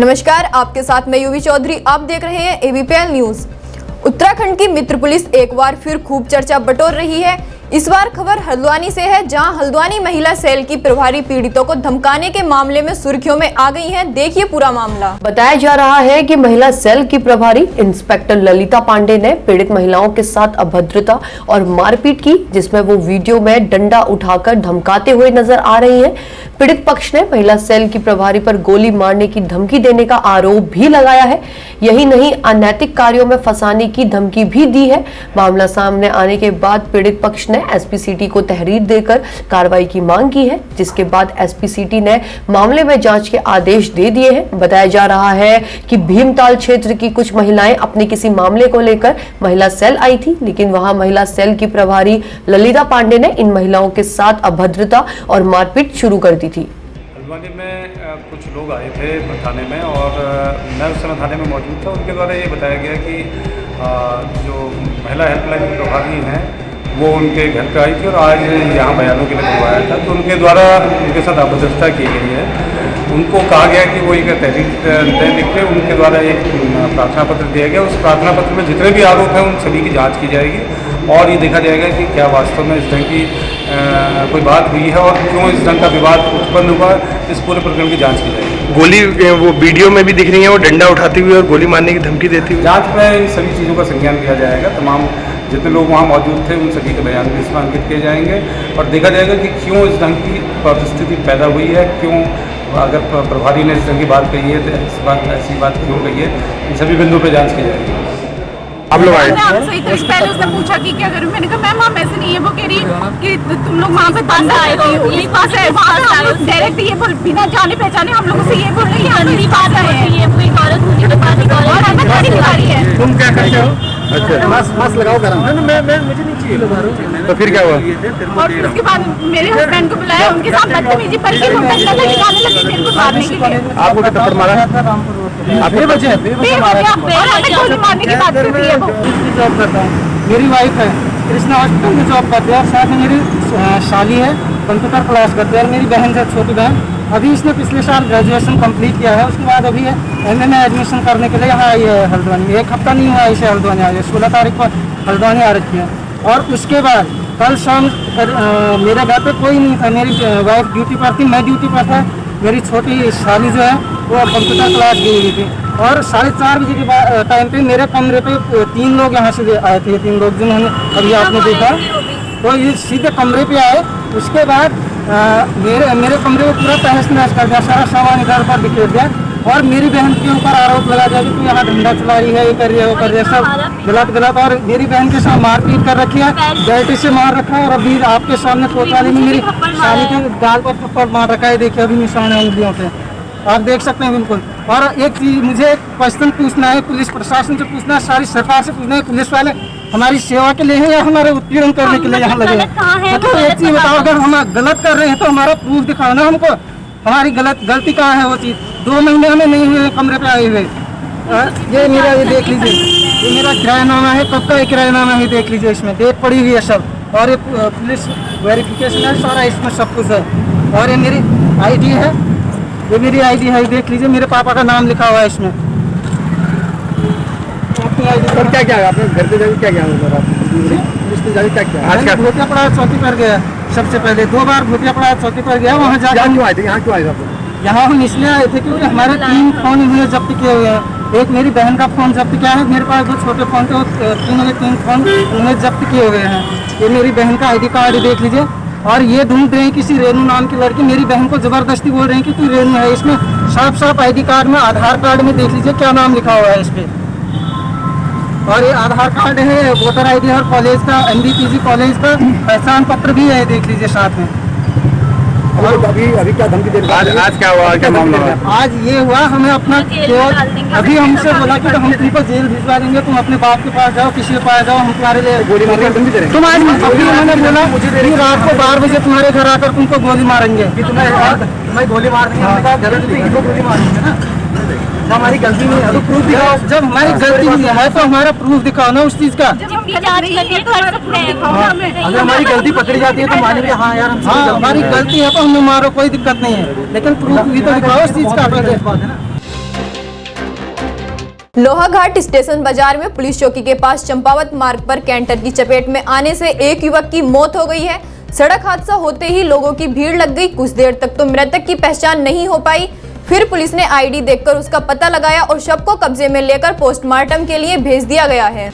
नमस्कार, आपके साथ मैं युवी चौधरी। आप देख रहे हैं एबीपीएल न्यूज। उत्तराखंड की मित्र पुलिस एक बार फिर खूब चर्चा बटोर रही है। इस बार खबर हल्द्वानी से है, जहां हल्द्वानी महिला सेल की प्रभारी पीड़ितों को धमकाने के मामले में सुर्खियों में आ गई हैं। देखिए पूरा मामला। बताया जा रहा है कि महिला सेल की प्रभारी इंस्पेक्टर ललिता पांडे ने पीड़ित महिलाओं के साथ अभद्रता और मारपीट की, जिसमें वो वीडियो में डंडा उठाकर धमकाते हुए नजर आ रही हैं। पीड़ित पक्ष ने महिला सेल की प्रभारी पर गोली मारने की धमकी देने का आरोप भी लगाया है। यही नहीं, अनैतिक कार्यों में फंसाने की धमकी भी दी है। मामला सामने आने के बाद पीड़ित पक्ष ने एसपी सिटी को तहरीर देकर कार्रवाई की मांग की है, जिसके बाद एसपी सिटी ने मामले में जांच के आदेश दे दिए हैं। बताया जा रहा है कि भीमताल क्षेत्र की कुछ महिलाएं अपने किसी मामले को लेकर महिला सेल आई थी, लेकिन वहां महिला सेल की प्रभारी ललिता पांडे ने इन महिलाओं के साथ अभद्रता और मारपीट शुरू कर दी थी। हल्द्वानी में कुछ लोग आए थे थाने में और मैं उस समय थाने में मौजूद था। उनके द्वारा ये बताया गया कि जो महिला हेल्पलाइन प्रभारी हैं वो उनके घर पे आई थी और आज यहाँ बयानों के लिए बुलवाया था। तो उनके द्वारा उनके साथ अभद्रता की गई है। उनको कहा गया कि वो एक तहरीर लिख के उनके द्वारा एक प्रार्थना पत्र दिया गया। उस प्रार्थना पत्र में जितने भी आरोप हैं उन सभी की जांच की जाएगी और ये देखा जाएगा कि क्या वास्तव में इस ढंग की कोई बात हुई है और क्यों इस ढंग का विवाद उत्पन्न हुआ। इस पूरे प्रकरण की जांच की जाएगी। गोली वो वीडियो में भी दिख रही है, वो डंडा उठाती हुई और गोली मारने की धमकी देती हुई। जांच में इन सभी चीज़ों का संज्ञान लिया जाएगा। तमाम जितने लोग वहाँ मौजूद थे उन सभी के बयान भी इसमें अंकित किए जाएंगे और देखा जाएगा कि क्यों इस ढंग की परिस्थिति पैदा हुई है, क्यों अगर प्रभारी ने इस ढंग की बात कही है तो ऐसी बात क्यों कही है, इन सभी बिंदुओं पर जाँच की जाएगी। आप लोग आए पहले उसने पूछा कि क्या करूं। मैंने कहा मैम ऐसे नहीं है। वो कह रही कि तुम लोग वहाँ पे पास आए थे, इस पास है, वहाँ पे हम लोग डायरेक्ट ये बोल बिना जाने पहचाने हम लोगों से ये बोल रही है इस पास आए हैं। ये कोई औरत मुझे बता दी और हमें गाड़ी दिखाई है। तुम क्या करते हो? अच्छा, मास्क लगाओ गरम। मुझे नहीं चाहिए। तो फिर क्या हुआ? और फिर उसके बाद मेरे हस्बैंड को बुलाया, उनके साथ बदतमीजी पर की वो डंडा निकालने लगी मेरे को मारने के लिए। आपको क्या थप्पड़ मारा? आपके बच्चे और हमें गोली मारने की बात कर रही है वो। जॉब करता हूँ, मेरी वाइफ है कृष्णा हॉस्पिटल में जॉब करती है और साथ में मेरी शाली है, कंप्यूटर क्लास करती है और मेरी बहन है, छोटी बहन। अभी इसने पिछले साल ग्रेजुएशन कंप्लीट किया है, उसके बाद अभी एमए में एडमिशन करने के लिए यहाँ आई है हल्द्वानी। एक हफ्ता नहीं हुआ इसे हल्द्वानी आई है, 16 तारीख को हल्द्वानी आ रखी है। और उसके बाद कल शाम मेरे घर पे कोई नहीं था, मेरी वाइफ ड्यूटी पर थी, मैं ड्यूटी पर था। मेरी छोटी शाली जो है वो कंप्यूटर क्लास गई हुई थी और 4:30 बजे के टाइम पे मेरे कमरे पे 3 लोग यहाँ से आए थे। 3 लोग जिन्होंने अभी आपने देखा, तो ये सीधे कमरे पे आए। उसके बाद मेरे कमरे में पूरा तहस नहस कर दिया, सारा सामान इधर पर बिखेर दिया और मेरी बहन के ऊपर आरोप लगा दिया कि तू यहाँ डंडा चला रही है, ये कर रही है, वो कर रही है, सब गलत। और मेरी बहन के साथ मारपीट कर रखी है, बेल्ट से मार रखा है और अभी आपके सामने कोतवाली में मेरी साली के गाल पर थप्पड़ मार रखा है। देखिए अभी निशान है उंगलियों पे, आप देख सकते हैं बिल्कुल। और एक चीज मुझे एक क्वेश्चन पूछना है, पुलिस प्रशासन से पूछना है, सारी सरकार से पूछना है, पुलिस वाले हमारी सेवा के लिए हैं या हमारे उत्पीड़न करने के लिए यहाँ लगे हैं? तो एक चीज बताओ, अगर हम गलत कर रहे हैं तो हमारा प्रूफ दिखाओ ना हमको, हमारी गलती कहाँ है वो चीज़। 2 महीने हमें नहीं हुए कमरे पे आए हुए। ये मेरा, ये देख लीजिए, ये मेरा किरायानामा है, कब का किरायानामा है, देख लीजिए, इसमें डेट पड़ी हुई है सब। और ये पुलिस वेरिफिकेशन है सारा, इसमें सब कुछ है। और ये मेरी आईडी है, ये मेरी आईडी है, देख लीजिए, मेरे पापा का नाम लिखा हुआ है इसमें। सर क्या क्या आपने घर पे जाके क्या क्या आज क्या भूतिया पड़ा चौकी पर गया, सबसे पहले 2 बार भूतिया पड़ा चौकी पर गया। वहाँ जाकर क्यों आए थे? यहाँ क्यों आए थे? यहाँ हम इसलिए आए थे क्योंकि हमारे 3 फोन इन्होंने जब्त किए हुए हैं। एक मेरी बहन का फोन जब्त किया है, मेरे पास 2 छोटे फोन थे, 3 फोन उन्होंने जब्त किए हुए हैं। ये मेरी बहन का आईडी कार्ड देख लीजिए। और ये ढूंढ रहे हैं किसी रेनू नाम की लड़की, मेरी बहन को जबरदस्ती बोल रहे हैं कि तू रेनू है। इसमें साफ आईडी कार्ड में, आधार कार्ड में देख लीजिए क्या नाम लिखा हुआ है इस पे। और ये आधार कार्ड है, वोटर आईडी और कॉलेज का, एनडीपीजी कॉलेज का पहचान पत्र भी है, देख लीजिए साथ में। और अभी क्या धमकी दे? आज क्या हुआ? क्या मामला हुआ? आज ये हुआ, हमें अपना केवल अभी हमसे बोला कि हम तुमको जेल भिजवा देंगे, तुम अपने बाप के पास जाओ, किसी के पास जाओ, हम तुम्हारे लिए गोली मारने की धमकी दे रहे हैं। तुम आज अभी उन्होंने बोला मुझे रात को 12 बजे तुम्हारे घर आकर तुमको गोली मारेंगे कि तुम्हें गोली मार देंगे, गोली मारेंगे ना, हमारी गलती नहीं है तो प्रूफ दिखाओ। जब हमारी गलती नहीं है तो हमारा प्रूफ दिखाओ ना उस चीज का। अगर हमारी गलती पकड़ी जाती है तो मानेंगे हाँ यार हमारी गलती है तो हमें मारो, कोई दिक्कत नहीं है, लेकिन प्रूफ भी तो दिखाओ उस चीज का। लोहाघाट स्टेशन बाजार में पुलिस चौकी के पास चंपावत मार्ग पर कैंटर की चपेट में आने से एक युवक की मौत हो गई है। सड़क हादसा होते ही लोगों की भीड़ लग गई। कुछ देर तक तो मृतक की पहचान नहीं हो पाई। फिर पुलिस ने आईडी देखकर उसका पता लगाया और शव को कब्जे में लेकर पोस्टमार्टम के लिए भेज दिया गया है।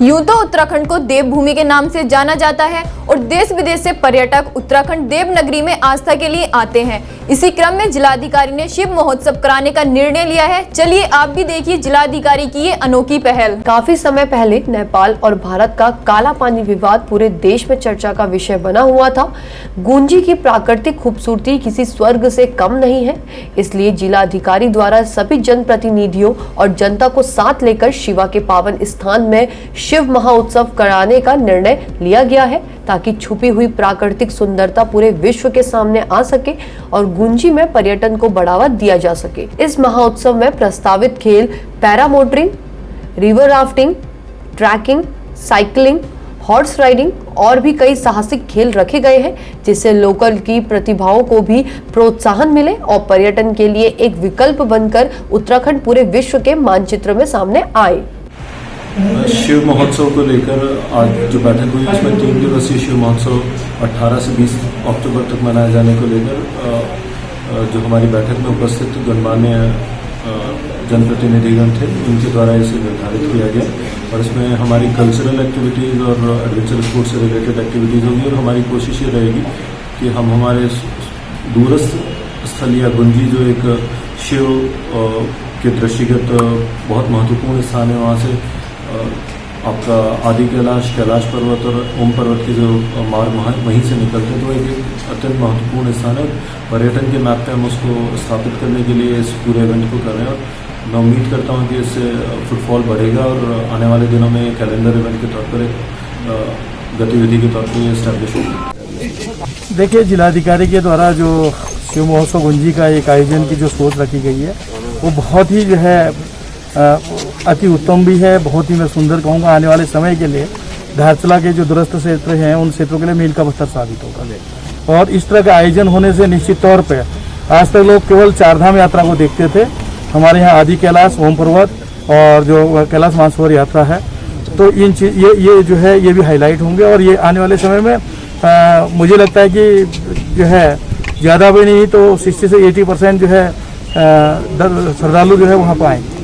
यूं तो उत्तराखंड को देवभूमि के नाम से जाना जाता है और देश विदेश से पर्यटक उत्तराखंड देवनगरी में आस्था के लिए आते हैं। इसी क्रम में जिलाधिकारी ने शिव महोत्सव कराने का निर्णय लिया है। चलिए आप भी देखिए जिलाधिकारी की ये अनोखी पहल। काफी समय पहले नेपाल और भारत का काला पानी विवाद पूरे देश में चर्चा का विषय बना हुआ था। गुंजी की प्राकृतिक खूबसूरती किसी स्वर्ग से कम नहीं है, इसलिए जिलाधिकारी द्वारा सभी जनप्रतिनिधियों और जनता को साथ लेकर शिवा के पावन स्थान में शिव महोत्सव कराने का निर्णय लिया गया है, ताकि छुपी हुई प्राकृतिक सुंदरता पूरे विश्व के सामने आ सके और गुंजी में पर्यटन को बढ़ावा दिया जा सके। इस महोत्सव में प्रस्तावित खेल paramotoring, river rafting, trekking, cycling, horse riding और भी कई साहसिक खेल रखे गए हैं, जिससे लोकल की प्रतिभाओं को भी प्रोत्साहन मिले और पर्यटन के लिए एक विकल्प बनकर उत्तराखंड पूरे विश्व के मानचित्र में सामने आए। शिव महोत्सव को लेकर आज जो बैठक हुई उसमें 3 दिवसीय शिव महोत्सव 18 से 20 अक्टूबर तक मनाए जाने को लेकर जो हमारी बैठक में उपस्थित गणमान्य जनप्रतिनिधिगण थे, उनके द्वारा इसे निर्धारित किया गया और इसमें हमारी कल्चरल एक्टिविटीज़ और एडवेंचर स्पोर्ट्स से रिलेटेड एक्टिविटीज़ होगी और हमारी कोशिश ये रहेगी कि हम हमारे दूरस्थ स्थल या गुंजी जो एक शिव के दृष्टिगत बहुत महत्वपूर्ण स्थान है, वहाँ से आपका आदि कैलाश पर्वत और ओम पर्वत के जो मार्ग वहीं से निकलते हैं, तो एक अत्यंत महत्वपूर्ण स्थान है। पर्यटन के नाते हम उसको स्थापित करने के लिए इस पूरे इवेंट को कर रहे हैं और मैं उम्मीद करता हूं कि इससे फुटफॉल बढ़ेगा और आने वाले दिनों में कैलेंडर इवेंट के तौर पर एक गतिविधि के तौर पर ये इस्टेब्लिश होगी। देखिए, जिलाधिकारी के द्वारा जो शिव महोत्सव गुंजी का एक आयोजन की जो सोच रखी गई है वो बहुत ही जो है अति उत्तम भी है, बहुत ही मैं सुंदर कहूँगा। आने वाले समय के लिए धारचला के जो दूरस्थ क्षेत्र हैं उन क्षेत्रों के लिए मील का पत्थर साबित होगा और इस तरह का आयोजन होने से निश्चित तौर पे आज तक लोग केवल चारधाम यात्रा को देखते थे। हमारे यहाँ आदि कैलाश, ओम पर्वत और जो कैलाश मानसरोवर यात्रा है, तो इन चीज ये जो है ये भी हाईलाइट होंगे और ये आने वाले समय में मुझे लगता है कि जो है ज़्यादा भी नहीं तो 60 से 80% जो है श्रद्धालु जो है वहाँ पर आएंगे।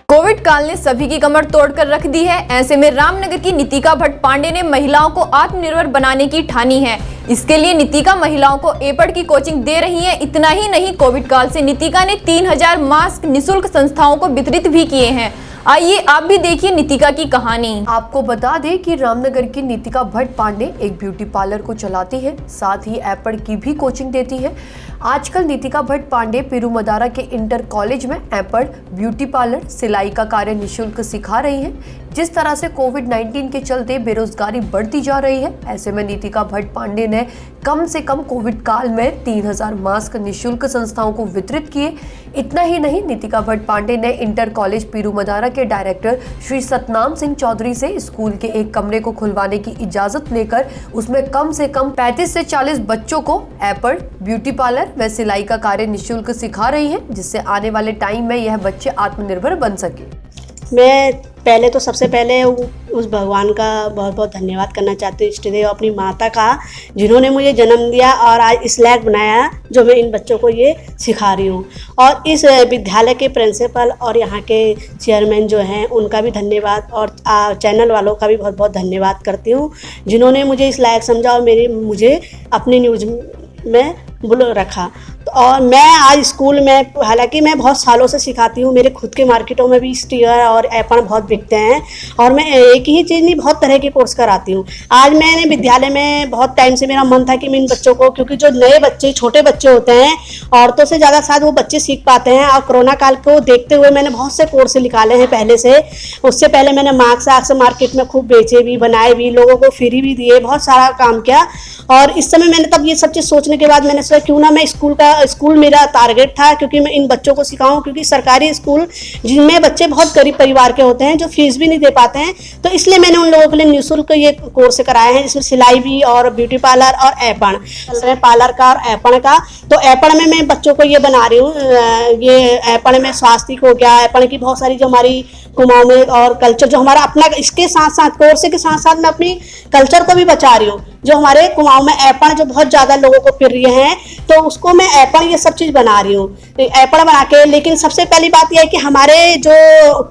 कोविड काल ने सभी की कमर तोड़कर रख दी है। ऐसे में रामनगर की नितिका भट्ट पांडे ने महिलाओं को आत्मनिर्भर बनाने की ठानी है। इसके लिए नितिका महिलाओं को एपड़ की कोचिंग दे रही है। इतना ही नहीं, कोविड काल से नितिका ने 3000 मास्क निःशुल्क संस्थाओं को वितरित भी किए हैं। आइए आप भी देखिए नितिका की कहानी। आपको बता दें कि रामनगर की नितिका भट्ट पांडे एक ब्यूटी पार्लर को चलाती है, साथ ही एपड़ की भी कोचिंग देती है। आजकल नितिका भट्ट पांडे पिरूमदारा के इंटर कॉलेज में एपड़, ब्यूटी पार्लर, सिलाई का कार्य निःशुल्क सिखा रही हैं। जिस तरह से कोविड-19 के चलते बेरोजगारी बढ़ती जा रही है, ऐसे में नितिका भट्ट पांडे ने कम से कम कोविड काल में 3000 मास्क निःशुल्क संस्थाओं को वितरित किए। इतना ही नहीं, नितिका भट्ट पांडे ने इंटर कॉलेज पिरूमदारा के डायरेक्टर श्री सतनाम सिंह चौधरी से स्कूल के एक कमरे को खुलवाने की इजाजत लेकर उसमें कम से कम 35 से 40 बच्चों को एपड़, ब्यूटी पार्लर व सिलाई का कार्य निःशुल्क सिखा रही हैं, जिससे आने वाले टाइम में यह बच्चे आत्मनिर्भर बन सके। मैं पहले तो सबसे पहले उस भगवान का बहुत बहुत धन्यवाद करना चाहती हूँ, इष्टदेव अपनी माता का, जिन्होंने मुझे जन्म दिया और आज इस लायक बनाया जो मैं इन बच्चों को ये सिखा रही हूँ। और इस विद्यालय के प्रिंसिपल और यहाँ के चेयरमैन जो हैं उनका भी धन्यवाद और चैनल वालों का भी बहुत बहुत धन्यवाद करती हूँ, जिन्होंने मुझे इस लायक समझा और मुझे अपनी न्यूज़ में बुला रखा। और मैं आज स्कूल में, हालांकि मैं बहुत सालों से सिखाती हूँ, मेरे खुद के मार्केटों में भी स्टीयर और एपण बहुत बिकते हैं और मैं एक ही चीज़ नहीं बहुत तरह के कोर्स कराती हूँ। आज मैंने विद्यालय में बहुत टाइम से मेरा मन था कि मैं इन बच्चों को, क्योंकि जो नए बच्चे, छोटे बच्चे होते हैं, औरतों से ज़्यादा शायद वो बच्चे सीख पाते हैं, और कोरोना काल को देखते हुए मैंने बहुत से कोर्स निकाले हैं पहले से। उससे पहले मैंने मास्क मार्केट में खूब बेचे भी, बनाए भी, लोगों को फ्री भी दिए, बहुत सारा काम किया। और इस समय मैंने तब ये सब चीज़ सोचने के बाद मैंने सोचा क्यों ना मैं स्कूल मेरा टारगेट था, क्योंकि मैं इन बच्चों को सिखाऊं, क्योंकि सरकारी स्कूल जिनमें बच्चे बहुत गरीब परिवार के होते हैं जो फीस भी नहीं दे पाते हैं, तो इसलिए मैंने उन लोगों के लिए निःशुल्क ये कोर्स कराए हैं, जिसमें सिलाई भी और ब्यूटी पार्लर और ऐपण पार्लर का और ऐपण का। तो ऐपण में मैं बच्चों को ये बना रही हूँ, ये ऐपण में स्वास्तिक हो गया, ऐपण की बहुत सारी जो हमारी कुमाऊं में और कल्चर जो हमारा अपना, इसके साथ साथ कोर्स के साथ साथ मैं अपनी कल्चर को भी बचा रही हूँ। जो हमारे कुमाऊं में ऐपण जो बहुत ज़्यादा लोगों को फिर रहे हैं, तो उसको मैं ऐपण ये सब चीज़ बना रही हूँ, ऐपण बना के। लेकिन सबसे पहली बात यह है कि हमारे जो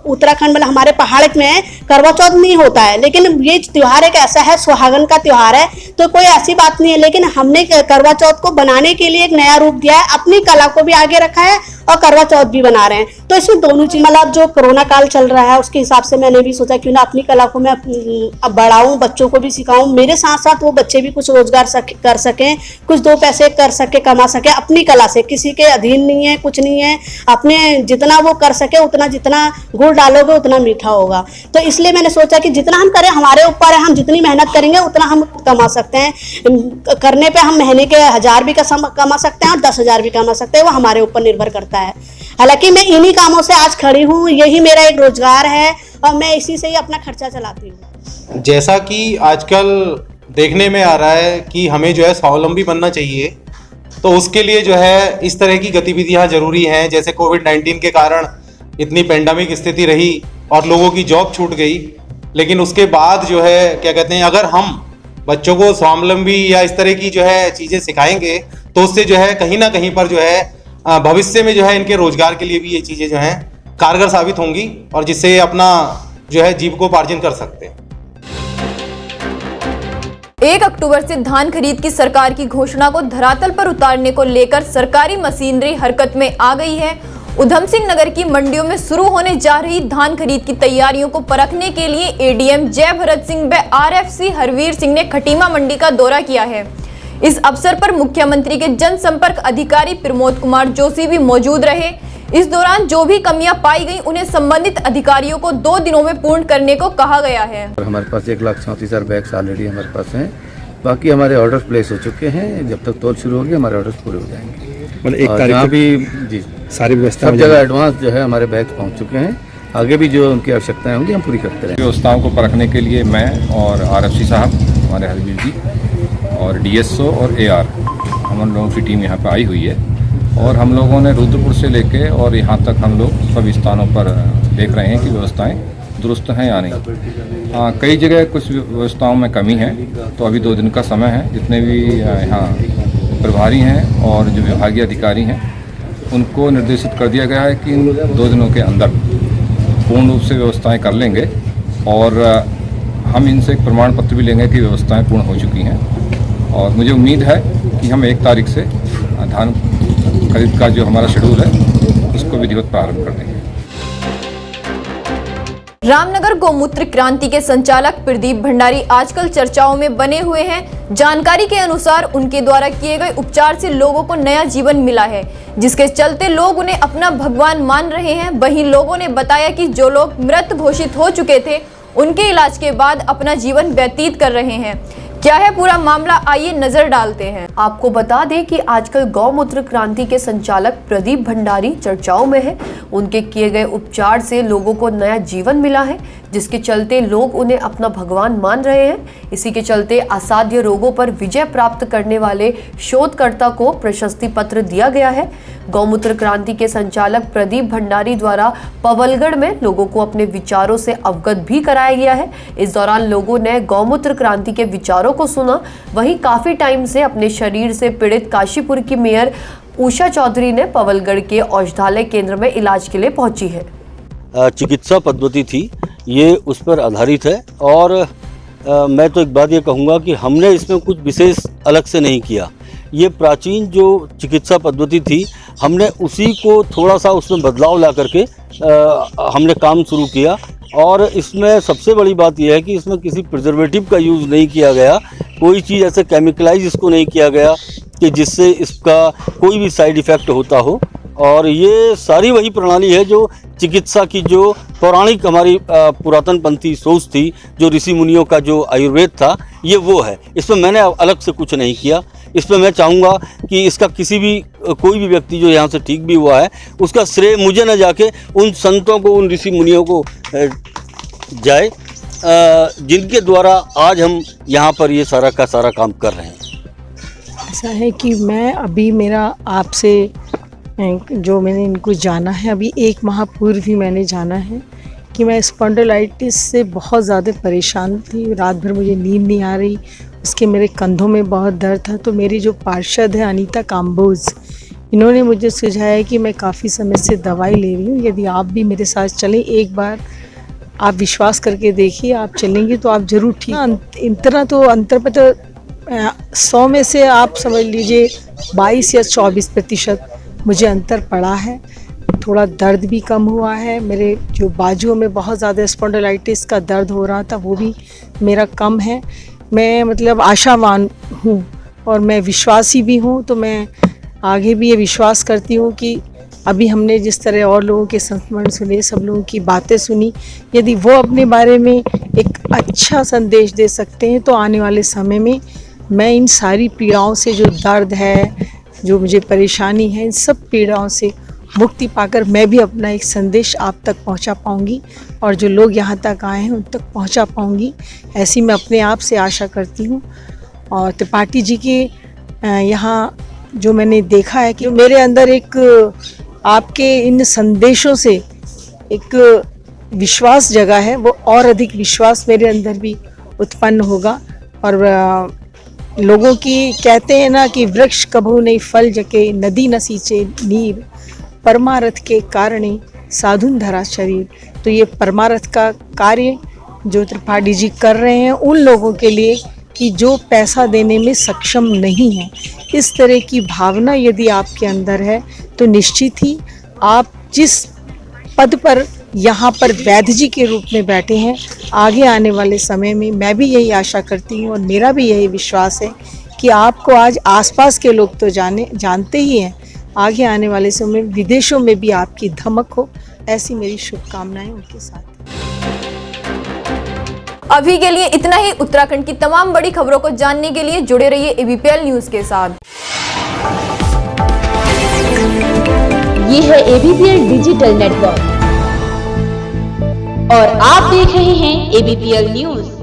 उत्तराखंड मतलब हमारे पहाड़ में करवा चौथ नहीं होता है, लेकिन ये त्यौहार एक ऐसा है, सुहागन का त्यौहार है, तो कोई ऐसी बात नहीं है। लेकिन हमने करवा चौथ को बनाने के लिए एक नया रूप दिया है, अपनी कला को भी आगे रखा है और करवा चौथ भी बना रहे हैं। तो इसमें दोनों चीज, मतलब जो कोरोना काल चल रहा है उसके हिसाब से मैंने भी सोचा क्यों ना अपनी कला को मैं बढ़ाऊं, बच्चों को भी सिखाऊं, मेरे साथ साथ वो बच्चे भी कुछ रोजगार कर सकें, कुछ दो पैसे कर सके, कमा सके अपनी कला से, किसी के अधीन नहीं है, कुछ नहीं है, अपने जितना वो कर सके उतना, जितना गुड़ डालोगे उतना मीठा होगा। तो इसलिए मैंने सोचा कि जितना हम करें हमारे ऊपर है, हम जितनी मेहनत करेंगे उतना हम कमा सकते हैं। करने पे हम महीने के 1000 भी कमा सकते हैं और 10,000 भी कमा सकते हैं, वो हमारे ऊपर निर्भर करता है। हालांकि मैं इन्हीं कामों से आज खड़ी हूँ, यही मेरा एक रोजगार है और मैं इसी से ही अपना खर्चा चलाती हूँ। जैसा कि आजकल देखने में आ रहा है कि हमें जो है स्वावलंबी बनना चाहिए, तो उसके लिए जो है इस तरह की गतिविधियां जरूरी हैं। जैसे कोविड-19 के कारण इतनी पेंडेमिक स्थिति रही और लोगों की जॉब छूट गई, लेकिन उसके बाद जो है क्या कहते हैं, अगर हम बच्चों को स्वावलंबी या इस तरह की जो है चीज़ें सिखाएंगे तो उससे जो है कहीं ना कहीं पर जो है भविष्य में जो है इनके रोजगार के लिए भी ये चीज़ें जो हैं कारगर साबित होंगी और जिससे ये अपना जो है जीविकोपार्जन कर सकते हैं। 1 अक्टूबर से धान खरीद की सरकार की घोषणा को धरातल पर उतारने को लेकर सरकारी मशीनरी हरकत में आ गई है। उधम सिंह नगर की मंडियों में शुरू होने जा रही धान खरीद की तैयारियों को परखने के लिए एडीएम जय भरत सिंह व आरएफसी हरवीर सिंह ने खटीमा मंडी का दौरा किया है। इस अवसर पर मुख्यमंत्री के जनसंपर्क अधिकारी प्रमोद कुमार जोशी भी मौजूद रहे। इस दौरान जो भी कमियां पाई गई उन्हें संबंधित अधिकारियों को 2 दिनों में पूर्ण करने को कहा गया है। हमारे पास 1,34,000 बैग्स ऑलरेडी हमारे पास हैं, बाकी हमारे ऑर्डर प्लेस हो चुके हैं। जब तक तोल शुरू होगी हमारे ऑर्डर्स पूरे हो जाएंगे। मतलब 1 तारीख भी जी सारी व्यवस्था सब जगह एडवांस जो है हमारे बैग्स पहुंच चुके हैं। आगे भी जो उनकी आवश्यकताएं होंगी हम पूरी करते रहेंगे। व्यवस्थाओं को परखने के लिए मैं और आरएफसी साहब हमारे हरवीर जी और डीएसओ और एआर हम लोगों की टीम यहाँ पर आई हुई है और हम लोगों ने रुद्रपुर से लेके और यहाँ तक हम लोग सभी स्थानों पर देख रहे हैं कि व्यवस्थाएं दुरुस्त हैं या नहीं। कई जगह कुछ व्यवस्थाओं में कमी है, तो अभी 2 दिन का समय है। जितने भी यहाँ प्रभारी हैं और जो विभागीय अधिकारी हैं उनको निर्देशित कर दिया गया है कि इन 2 दिनों के अंदर पूर्ण रूप से व्यवस्थाएं कर लेंगे और हम इनसे एक प्रमाण पत्र भी लेंगे कि व्यवस्थाएं पूर्ण हो चुकी हैं। और मुझे उम्मीद है कि हम 1 तारीख से धान खरीद का जो हमारा शेड्यूल है उसको विधिवत प्रारंभ कर देंगे। रामनगर गौमूत्र क्रांति के संचालक प्रदीप भंडारी आजकल चर्चाओं में बने हुए हैं। जानकारी के अनुसार उनके द्वारा किए गए उपचार से लोगों को नया जीवन मिला है, जिसके चलते लोग उन्हें अपना भगवान मान रहे हैं। वहीं लोगों ने बताया कि जो लोग मृत घोषित हो चुके थे उनके इलाज के बाद अपना जीवन व्यतीत कर रहे हैं। क्या है पूरा मामला, आइए नजर डालते हैं। आपको बता दें कि आजकल गौमूत्र क्रांति के संचालक प्रदीप भंडारी चर्चाओं में है। उनके किए गए उपचार से लोगों को नया जीवन मिला है, जिसके चलते लोग उन्हें अपना भगवान मान रहे हैं। इसी के चलते असाध्य रोगों पर विजय प्राप्त करने वाले शोधकर्ता को प्रशस्ति पत्र दिया गया है। गौमूत्र क्रांति के संचालक प्रदीप भंडारी द्वारा पवलगढ़ में लोगों को अपने विचारों से अवगत भी कराया गया है। इस दौरान लोगों ने गौमूत्र क्रांति के विचारों को सुना। वहीं काफी टाइम से अपने शरीर से पीड़ित काशीपुर की मेयर उषा चौधरी ने पवलगढ़ के औषधालय केंद्र में इलाज के लिए पहुंची है। चिकित्सा पद्धति थी ये उस पर आधारित है और मैं तो एक बात ये कहूँगा कि हमने इसमें कुछ विशेष अलग से नहीं किया। ये प्राचीन जो चिकित्सा पद्धति थी हमने उसी को थोड़ा सा उसमें बदलाव ला करके हमने काम शुरू किया। और इसमें सबसे बड़ी बात यह है कि इसमें किसी प्रिजर्वेटिव का यूज़ नहीं किया गया, कोई चीज़ ऐसे केमिकलाइज इसको नहीं किया गया कि जिससे इसका कोई भी साइड इफ़ेक्ट होता हो। और ये सारी वही प्रणाली है जो चिकित्सा की जो पौराणिक हमारी पुरातनपंथी सोच थी, जो ऋषि मुनियों का जो आयुर्वेद था, ये वो है। इसमें मैंने अलग से कुछ नहीं किया। इस पर मैं चाहूँगा कि इसका किसी भी कोई भी व्यक्ति जो यहाँ से ठीक भी हुआ है उसका श्रेय मुझे न जाके उन संतों को, उन ऋषि मुनियों को जाए जिनके द्वारा आज हम यहाँ पर ये सारा का सारा काम कर रहे हैं। ऐसा है कि मैं अभी मेरा आपसे जो मैंने इनको जाना है, अभी 1 माह पूर्व ही मैंने जाना है कि मैं स्पॉन्डिलाइटिस से बहुत ज़्यादा परेशान थी। रात भर मुझे नींद नहीं आ रही, उसके मेरे कंधों में बहुत दर्द था। तो मेरी जो पार्षद है अनीता काम्बोज, इन्होंने मुझे सुझाया कि मैं काफ़ी समय से दवाई ले रही हूँ, यदि आप भी मेरे साथ चलें, एक बार आप विश्वास करके देखिए, आप चलेंगे तो आप ज़रूर ठीक। इतना तो अंतर पता 100 में से आप समझ लीजिए 22 या 24% मुझे अंतर पड़ा है। थोड़ा दर्द भी कम हुआ है, मेरे जो बाजुओं में बहुत ज़्यादा स्पॉन्डिलाइटिस का दर्द हो रहा था वो भी मेरा कम है। मैं मतलब आशावान हूँ और मैं विश्वासी भी हूँ। तो मैं आगे भी ये विश्वास करती हूँ कि अभी हमने जिस तरह और लोगों के संस्मरण सुने, सब लोगों की बातें सुनी, यदि वो अपने बारे में एक अच्छा संदेश दे सकते हैं तो आने वाले समय में मैं इन सारी पीड़ाओं से, जो दर्द है, जो मुझे परेशानी है, इन सब पीड़ाओं से मुक्ति पाकर मैं भी अपना एक संदेश आप तक पहुंचा पाऊंगी और जो लोग यहाँ तक आए हैं उन तक पहुंचा पाऊंगी, ऐसी मैं अपने आप से आशा करती हूँ। और त्रिपाठी जी के यहाँ जो मैंने देखा है कि मेरे अंदर एक आपके इन संदेशों से एक विश्वास जगा है, वो और अधिक विश्वास मेरे अंदर भी उत्पन्न होगा। और लोगों की कहते हैं ना कि वृक्ष कभू नहीं फल जके, नदी न सींचे नीर, परमारथ के कारणे साधुन धरा शरीर। तो ये परमारथ का कार्य जो त्रिपाठी जी कर रहे हैं उन लोगों के लिए कि जो पैसा देने में सक्षम नहीं है, इस तरह की भावना यदि आपके अंदर है तो निश्चित ही आप जिस पद पर यहाँ पर वैद्य जी के रूप में बैठे हैं, आगे आने वाले समय में मैं भी यही आशा करती हूँ और मेरा भी यही विश्वास है कि आपको आज आसपास के लोग तो जानते ही हैं, आगे आने वाले समय में विदेशों में भी आपकी धमक हो, ऐसी मेरी शुभकामनाएं उनके साथ। अभी के लिए इतना ही। उत्तराखंड की तमाम बड़ी खबरों को जानने के लिए जुड़े रहिए ABPL न्यूज के साथ। ये है ABPL डिजिटल नेटवर्क और आप देख रहे हैं ABPL न्यूज।